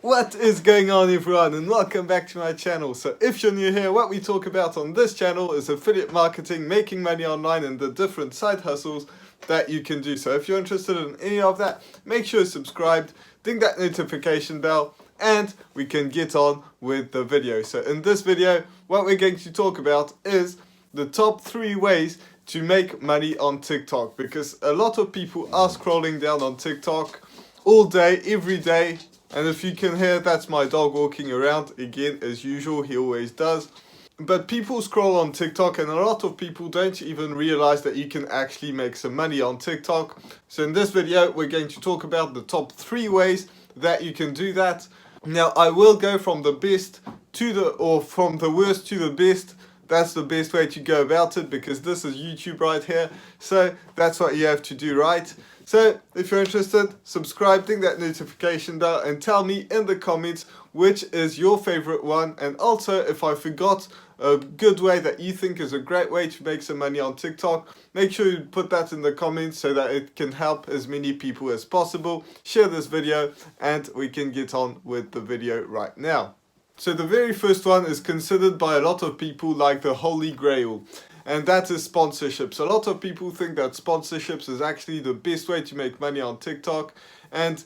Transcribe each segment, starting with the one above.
What is going on, everyone, and welcome back to my channel. So if you're new here, what we talk about on this channel is affiliate marketing, making money online, and the different side hustles that you can do. So if you're interested in any of that, make sure you're subscribed, ding that notification bell, and we can get on with the video. So in this video, what we're going to talk about is the top 3 ways to make money on TikTok, because a lot of people are scrolling down on TikTok all day, every day. And if you can hear, that's my dog walking around again, as usual, he always does. But people scroll on TikTok, and a lot of people don't even realize that you can actually make some money on TikTok. So in this video, we're going to talk about the top 3 ways that you can do that. Now, I will go from the best to from the worst to the best. That's the best way to go about it, because this is YouTube right here. So that's what you have to do, right? So if you're interested, subscribe, ding that notification bell, and tell me in the comments which is your favorite one. And also, if I forgot a good way that you think is a great way to make some money on TikTok, make sure you put that in the comments so that it can help as many people as possible. Share this video and we can get on with the video right now. So the very first one is considered by a lot of people like the holy grail, and that is sponsorships. A lot of people think that sponsorships is actually the best way to make money on TikTok, and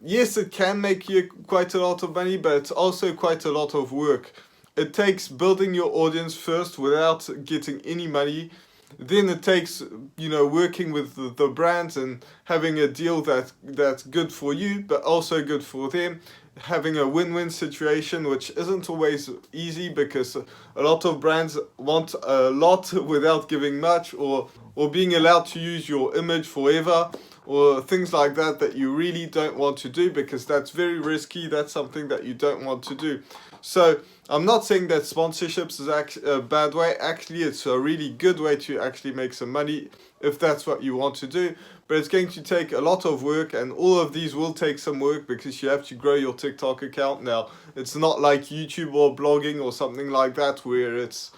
yes, it can make you quite a lot of money, but it's also quite a lot of work. It takes building your audience first without getting any money. Then it takes, working with the brands and having a deal that's good for you, but also good for them. Having a win-win situation, which isn't always easy, because a lot of brands want a lot without giving much, or being allowed to use your image forever, or things like that you really don't want to do, because that's very risky. That's something that you don't want to do. So I'm not saying that sponsorships is actually a bad way. Actually, it's a really good way to actually make some money if that's what you want to do. But it's going to take a lot of work, and all of these will take some work, because you have to grow your TikTok account. Now, it's not like YouTube or blogging or something like that, where it's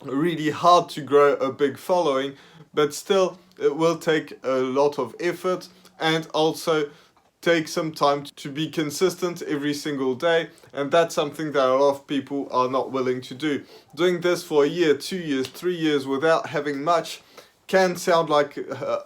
really hard to grow a big following, but still it will take a lot of effort, and also take some time to be consistent every single day, and that's something that a lot of people are not willing to do. Doing this for a year, 2 years, 3 years without having much can sound like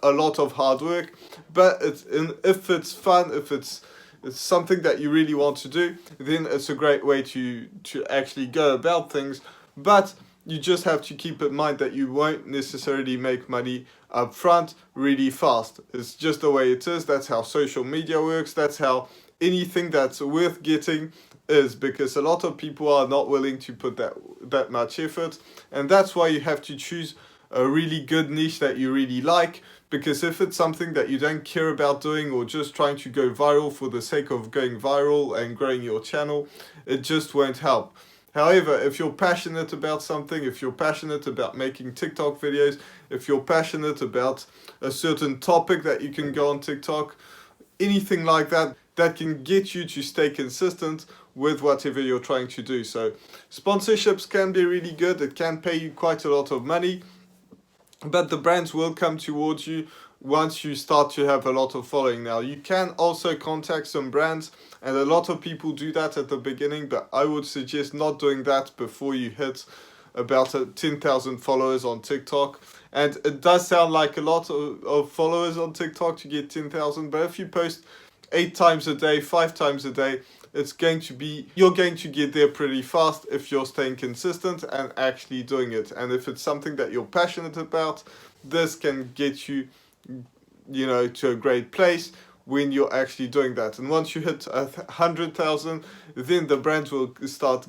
a lot of hard work, but if it's fun, if it's something that you really want to do, then it's a great way to actually go about things. But you just have to keep in mind that you won't necessarily make money up front really fast. It's just the way it is. That's how social media works. That's how anything that's worth getting is, because a lot of people are not willing to put that much effort. And that's why you have to choose a really good niche that you really like, because if it's something that you don't care about doing, or just trying to go viral for the sake of going viral and growing your channel, it just won't help. However, if you're passionate about something, if you're passionate about making TikTok videos, if you're passionate about a certain topic that you can go on TikTok, anything like that, that can get you to stay consistent with whatever you're trying to do. So sponsorships can be really good. It can pay you quite a lot of money, but the brands will come towards you once you start to have a lot of following. Now, you can also contact some brands, and a lot of people do that at the beginning, but I would suggest not doing that before you hit about 10,000 followers on TikTok. And it does sound like a lot of followers on TikTok to get 10,000, but if you post 8 times a day, 5 times a day, you're going to get there pretty fast if you're staying consistent and actually doing it. And if it's something that you're passionate about, this can get you, to a great place when you're actually doing that. And once you hit 100,000, then the brands will start,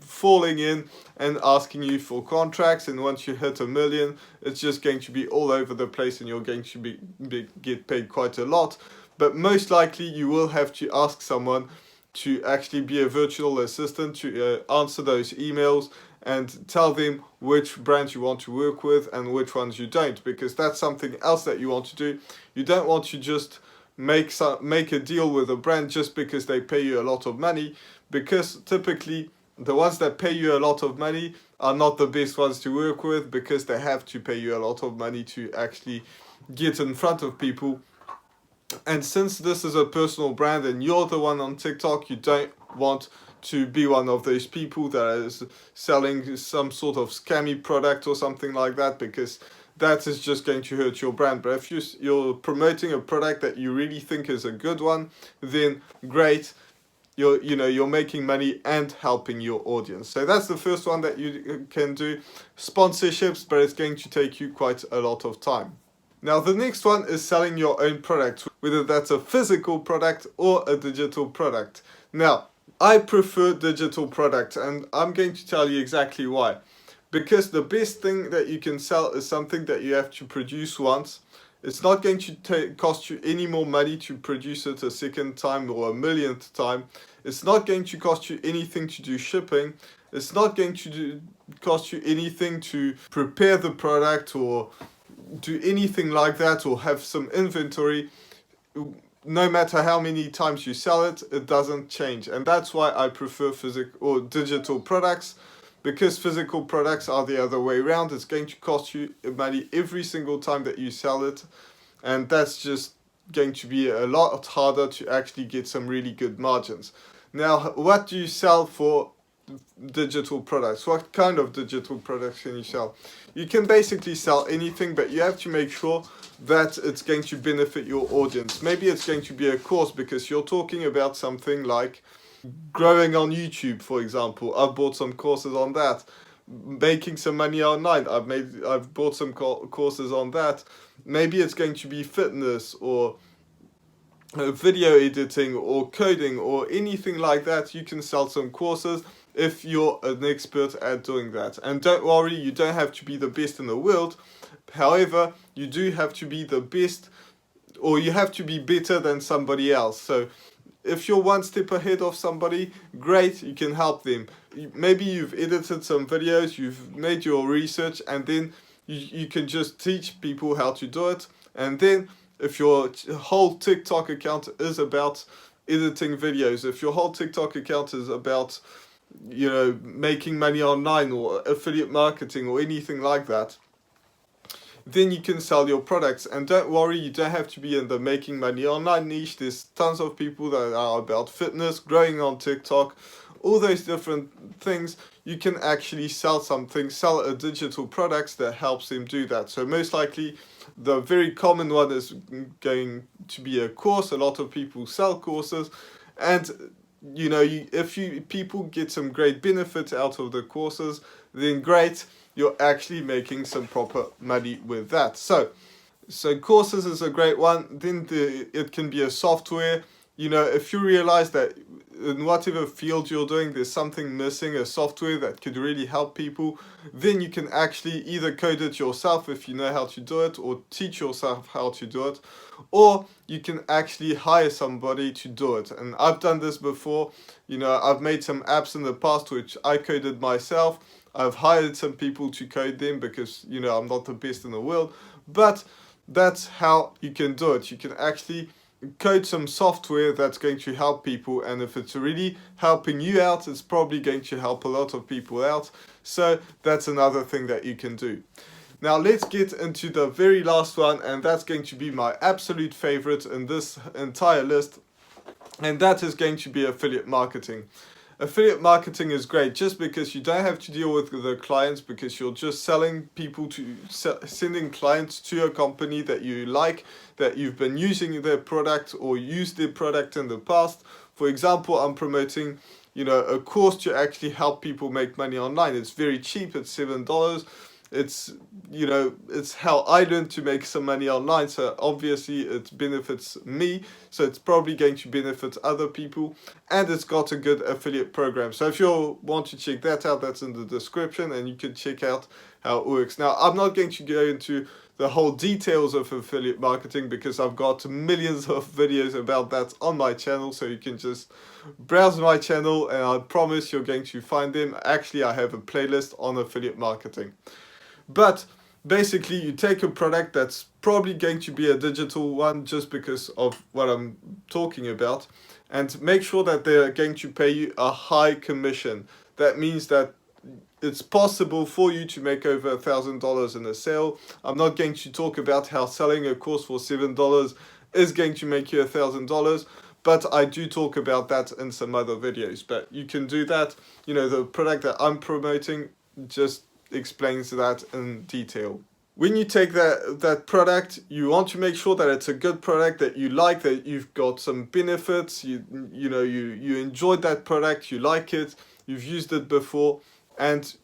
falling in and asking you for contracts. And once you hit 1 million, it's just going to be all over the place, and you're going to get paid quite a lot. But most likely you will have to ask someone to actually be a virtual assistant to answer those emails and tell them which brands you want to work with and which ones you don't, because that's something else that you want to do. You don't want to just make a deal with a brand just because they pay you a lot of money, because typically the ones that pay you a lot of money are not the best ones to work with, because they have to pay you a lot of money to actually get in front of people And since this is a personal brand and you're the one on TikTok, you don't want to be one of those people that is selling some sort of scammy product or something like that, because that is just going to hurt your brand. But if you're promoting a product that you really think is a good one, then great. You're making money and helping your audience. So that's the first one that you can do, sponsorships, but it's going to take you quite a lot of time. Now the next one is selling your own product, whether that's a physical product or a digital product. Now, I prefer digital products, and I'm going to tell you exactly why. Because the best thing that you can sell is something that you have to produce once. It's not going to cost you any more money to produce it a second time or a millionth time. It's not going to cost you anything to do shipping. It's not going to cost you anything to prepare the product or do anything like that, or have some inventory. No matter how many times you sell it, it doesn't change. And that's why I prefer physical or digital products, because physical products are the other way around. It's going to cost you money every single time that you sell it, and that's just going to be a lot harder to actually get some really good margins. Now, what do you sell for digital products? What kind of digital products can you sell? You can basically sell anything, but you have to make sure that it's going to benefit your audience. Maybe it's going to be a course because you're talking about something like growing on YouTube, for example. I've bought some courses on that. Making some money online. I've bought some courses on that. Maybe it's going to be fitness or video editing or coding or anything like that. You can sell some courses if you're an expert at doing that. And don't worry, you don't have to be the best in the world. However, you do have to be the best, or you have to be better than somebody else. So if you're one step ahead of somebody, great, you can help them. Maybe you've edited some videos, you've made your research, and then you can just teach people how to do it. And then if your whole TikTok account is about editing videos, if your whole TikTok account is about, making money online or affiliate marketing or anything like that, then you can sell your products. And don't worry, you don't have to be in the making money online niche. There's tons of people that are about fitness, growing on TikTok, all those different things. You can actually sell a digital product that helps them do that. So most likely the very common one is going to be a course. A lot of people sell courses, and if people get some great benefit out of the courses, then great, you're actually making some proper money with that. So courses is a great one. Then it can be a software. If you realize that in whatever field you're doing, there's something missing, a software that could really help people, then you can actually either code it yourself if you know how to do it, or teach yourself how to do it, or you can actually hire somebody to do it. And I've done this before. I've made some apps in the past which I coded myself. I've hired some people to code them because, I'm not the best in the world, but that's how you can do it. You can actually code some software that's going to help people, and if it's really helping you out, it's probably going to help a lot of people out. So that's another thing that you can do. Now let's get into the very last one, and that's going to be my absolute favorite in this entire list, and that is going to be affiliate marketing. Affiliate marketing is great just because you don't have to deal with the clients, because you're just sending clients to a company that you like, that you've been using their product or used their product in the past. For example, I'm promoting, a course to actually help people make money online. It's very cheap. It's $7. It's how I learned to make some money online, so obviously it benefits me, so it's probably going to benefit other people, and it's got a good affiliate program. So if you want to check that out, that's in the description, and you can check out how it works. Now, I'm not going to go into the whole details of affiliate marketing because I've got millions of videos about that on my channel, so you can just browse my channel and I promise you're going to find them. Actually, I have a playlist on affiliate marketing. But basically, you take a product that's probably going to be a digital one just because of what I'm talking about, and make sure that they're going to pay you a high commission. That means that it's possible for you to make over $1,000 in a sale. I'm not going to talk about how selling a course for $7 is going to make you $1,000. But I do talk about that in some other videos. But you can do that. You know, the product that I'm promoting just explains that in detail. When you take that product, you want to make sure that it's a good product that you like, that you've got some benefits, you enjoyed that product, you like it, you've used it before, and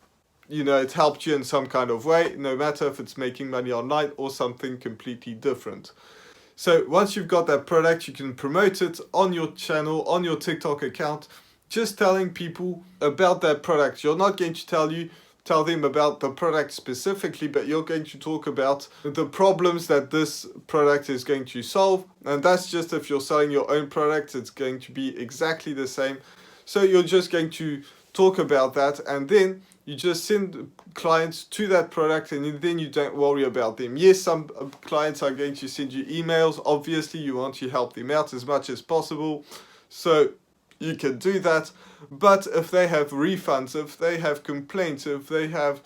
you know it helped you in some kind of way, no matter if it's making money online or something completely different. So once you've got that product, you can promote it on your channel, on your TikTok account, just telling people about that product. You're not going to tell them about the product specifically, but you're going to talk about the problems that this product is going to solve. And that's just if you're selling your own product, it's going to be exactly the same. So you're just going to talk about that, and then you just send clients to that product, and then you don't worry about them. Yes, some clients are going to send you emails. Obviously, you want to help them out as much as possible. So you can do that. But if they have refunds, if they have complaints, if they have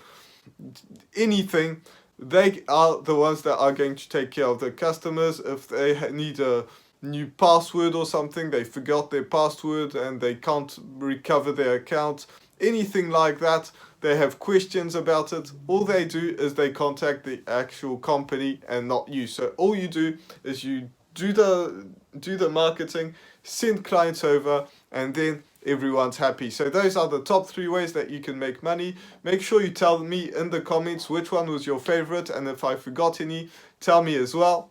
anything, they are the ones that are going to take care of the customers. If they need a new password or something, they forgot their password and they can't recover their account, anything like that, they have questions about it, all they do is they contact the actual company and not you. So all you do is you do the marketing, send clients over, and then everyone's happy. So those are the top 3 ways that you can make money. Make sure you tell me in the comments which one was your favorite, and if I forgot any, tell me as well.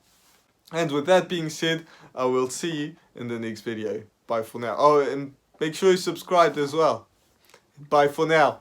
And with that being said, I will see you in the next video. Bye for now. Oh, and make sure you subscribe as well. Bye for now.